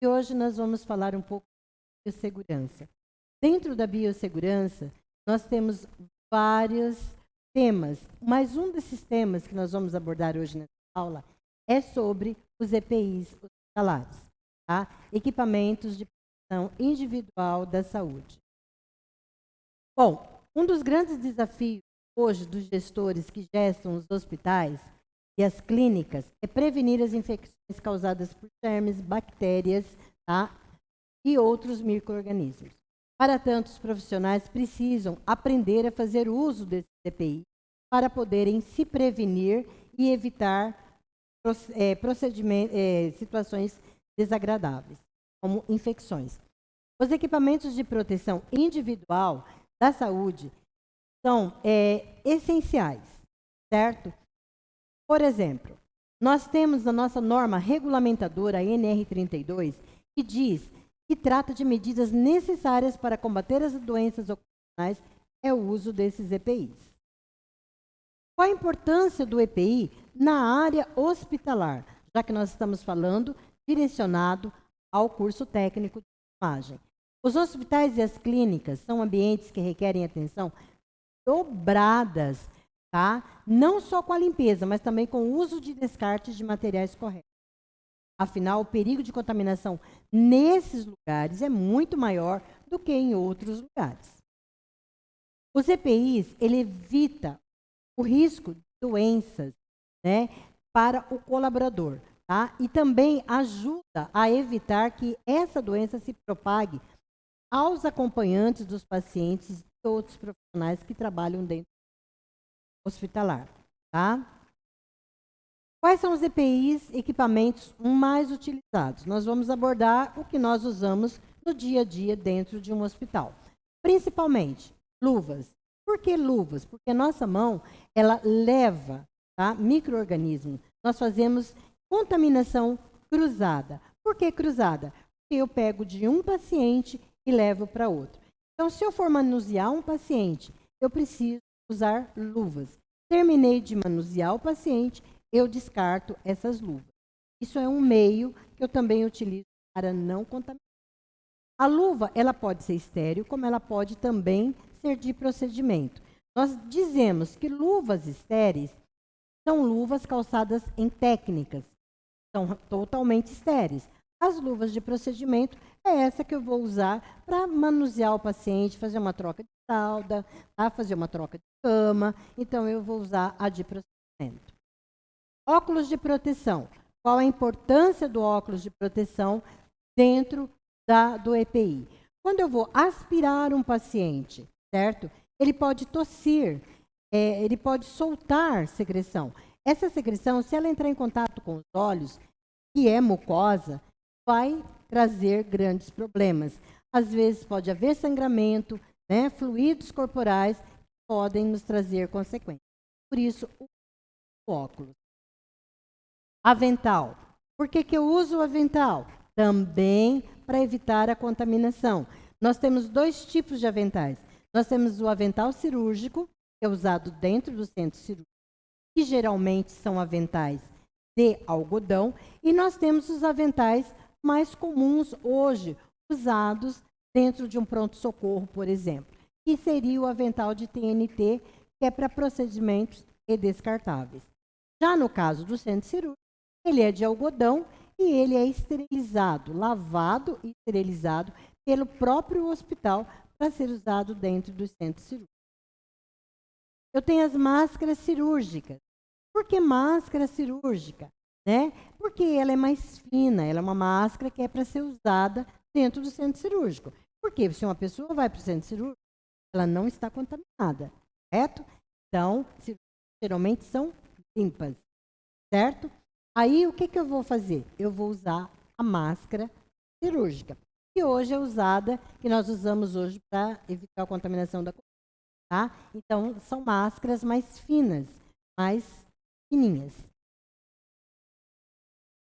E hoje nós vamos falar um pouco de biossegurança. Dentro da biossegurança, nós temos vários temas, mas um desses temas que nós vamos abordar hoje nessa aula é sobre os EPIs hospitalares, tá? Equipamentos de proteção individual da saúde. Bom, um dos grandes desafios hoje dos gestores que gestam os hospitais e as clínicas é prevenir as infecções causadas por germes, bactérias, tá? E outros micro-organismos. Para tanto, os profissionais precisam aprender a fazer uso desse EPI para poderem se prevenir e evitar situações desagradáveis, como infecções. Os equipamentos de proteção individual da saúde são essenciais, certo? Por exemplo, nós temos a nossa norma regulamentadora, a NR32, que diz que trata de medidas necessárias para combater as doenças ocupacionais, é o uso desses EPIs. Qual a importância do EPI na área hospitalar? Já que nós estamos falando direcionado ao curso técnico de enfermagem. Os hospitais e as clínicas são ambientes que requerem atenção dobradas, tá? Não só com a limpeza, mas também com o uso de descartes de materiais corretos. Afinal, o perigo de contaminação nesses lugares é muito maior do que em outros lugares. Os EPIs, ele evita o risco de doenças, né, para o colaborador, tá? E também ajuda a evitar que essa doença se propague aos acompanhantes dos pacientes e outros profissionais que trabalham dentro do hospitalar, tá? Quais são os EPIs, equipamentos mais utilizados? Nós vamos abordar o que nós usamos no dia a dia dentro de um hospital. Principalmente, luvas. Por que luvas? Porque a nossa mão, ela leva, tá, micro-organismos. Nós fazemos contaminação cruzada. Por que cruzada? Porque eu pego de um paciente e levo para outro. Então, se eu for manusear um paciente, eu preciso usar luvas. Terminei de manusear o paciente, eu descarto essas luvas. Isso é um meio que eu também utilizo para não contaminar. A luva, ela pode ser estéril, como ela pode também ser de procedimento. Nós dizemos que luvas estéreis são luvas calçadas em técnicas, são totalmente estéreis. As luvas de procedimento é essa que eu vou usar para manusear o paciente, fazer uma troca de fralda, tá? Fazer uma troca de cama. Então, eu vou usar a de procedimento. Óculos de proteção. Qual a importância do óculos de proteção dentro do EPI? Quando eu vou aspirar um paciente, certo? Ele pode tossir, ele pode soltar secreção. Essa secreção, se ela entrar em contato com os olhos, que é mucosa, vai trazer grandes problemas. Às vezes pode haver sangramento, né? Fluidos corporais podem nos trazer consequências. Por isso, o óculos. Avental. Por que eu uso o avental? Também para evitar a contaminação. Nós temos dois tipos de aventais. Nós temos o avental cirúrgico, que é usado dentro do centro cirúrgico, que geralmente são aventais de algodão, e nós temos os aventais mais comuns hoje, usados dentro de um pronto-socorro, por exemplo, que seria o avental de TNT, que é para procedimentos e descartáveis. Já no caso do centro cirúrgico, ele é de algodão e ele é esterilizado, lavado e esterilizado pelo próprio hospital para ser usado dentro do centro cirúrgico. Eu tenho as máscaras cirúrgicas. Por que máscara cirúrgica? Né? Porque ela é mais fina, ela é uma máscara que é para ser usada dentro do centro cirúrgico. Porque se uma pessoa vai para o centro cirúrgico, ela não está contaminada, certo? Então, geralmente são limpas, certo? Aí, o que eu vou fazer? Eu vou usar a máscara cirúrgica, que hoje é usada, que nós usamos hoje para evitar a contaminação da Covid, tá? Então, são máscaras mais finas, mais fininhas.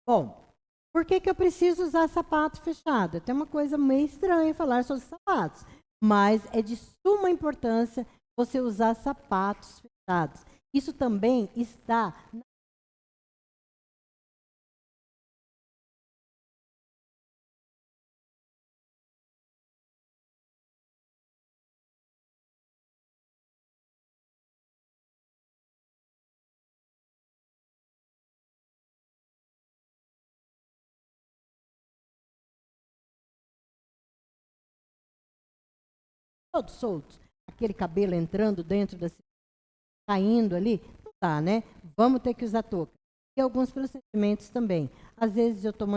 Bom, por que eu preciso usar sapato fechado? Tem uma coisa meio estranha falar sobre sapatos, mas é de suma importância você usar sapatos fechados. Isso também está na todos soltos, aquele cabelo entrando dentro da cirurgia, caindo ali, não dá, né? Vamos ter que usar touca. E alguns procedimentos também. Às vezes eu estou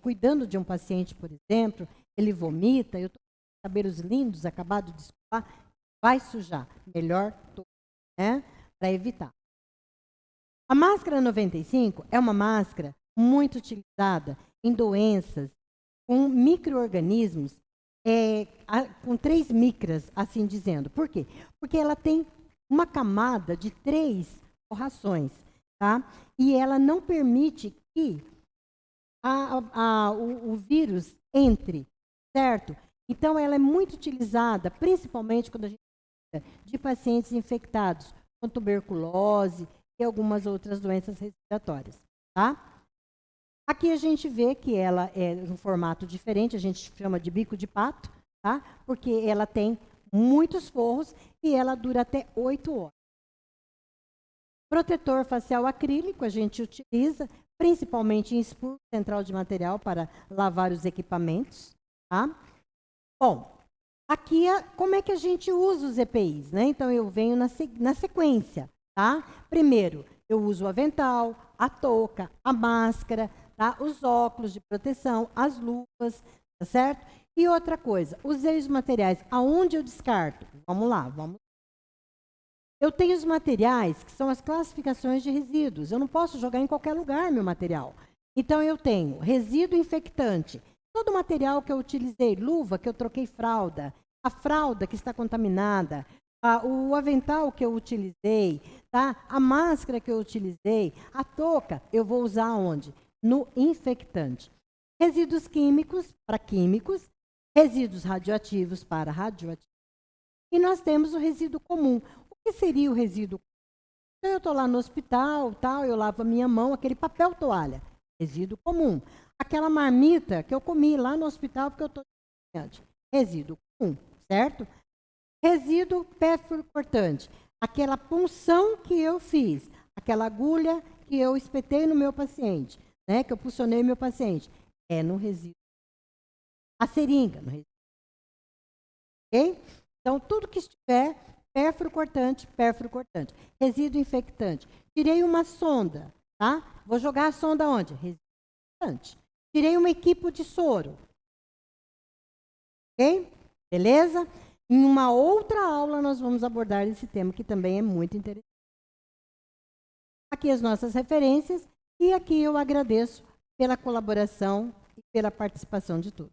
cuidando de um paciente, por exemplo, ele vomita, eu estou com cabelos lindos, acabado de escovar, vai sujar. Melhor touca, né? Para evitar. A máscara 95 é uma máscara muito utilizada em doenças com micro-organismos, com 3 micras, assim dizendo. Por quê? Porque ela tem uma camada de 3 forrações, tá? E ela não permite que o vírus entre, certo? Então, ela é muito utilizada, principalmente quando a gente fala de pacientes infectados com tuberculose e algumas outras doenças respiratórias, tá? Aqui a gente vê que ela é um formato diferente, a gente chama de bico de pato, tá? Porque ela tem muitos forros e ela dura até 8 horas. Protetor facial acrílico a gente utiliza, principalmente em expurgo central de material para lavar os equipamentos, tá? Bom, aqui como é que a gente usa os EPIs, né? Então eu venho na sequência, tá? Primeiro, eu uso o avental, a touca, a máscara, tá? Os óculos de proteção, as luvas, tá certo? E outra coisa, usei os materiais. Aonde eu descarto? Vamos lá, vamos. Eu tenho os materiais, que são as classificações de resíduos. Eu não posso jogar em qualquer lugar meu material. Então, eu tenho resíduo infectante. Todo o material que eu utilizei, luva que eu troquei fralda, a fralda que está contaminada, o avental que eu utilizei, tá? A máscara que eu utilizei, a touca, eu vou usar onde? No infectante. Resíduos químicos para químicos, resíduos radioativos para radioativos. E nós temos o resíduo comum. O que seria o resíduo comum? Então, eu estou lá no hospital, tal, eu lavo a minha mão, aquele papel toalha, resíduo comum. Aquela marmita que eu comi lá no hospital porque eu estou doente, resíduo comum, certo? Resíduo perfurcortante, aquela punção que eu fiz, aquela agulha que eu espetei no meu paciente, né, que eu puncionei meu paciente, é no resíduo. A seringa, no resíduo. Ok? Então, tudo que estiver perfurcortante, perfurcortante. Resíduo infectante. Tirei uma sonda, tá? Vou jogar a sonda onde? Resíduo infectante. Tirei uma equipe de soro. Ok? Beleza? Em uma outra aula nós vamos abordar esse tema que também é muito interessante. Aqui as nossas referências e aqui eu agradeço pela colaboração e pela participação de todos.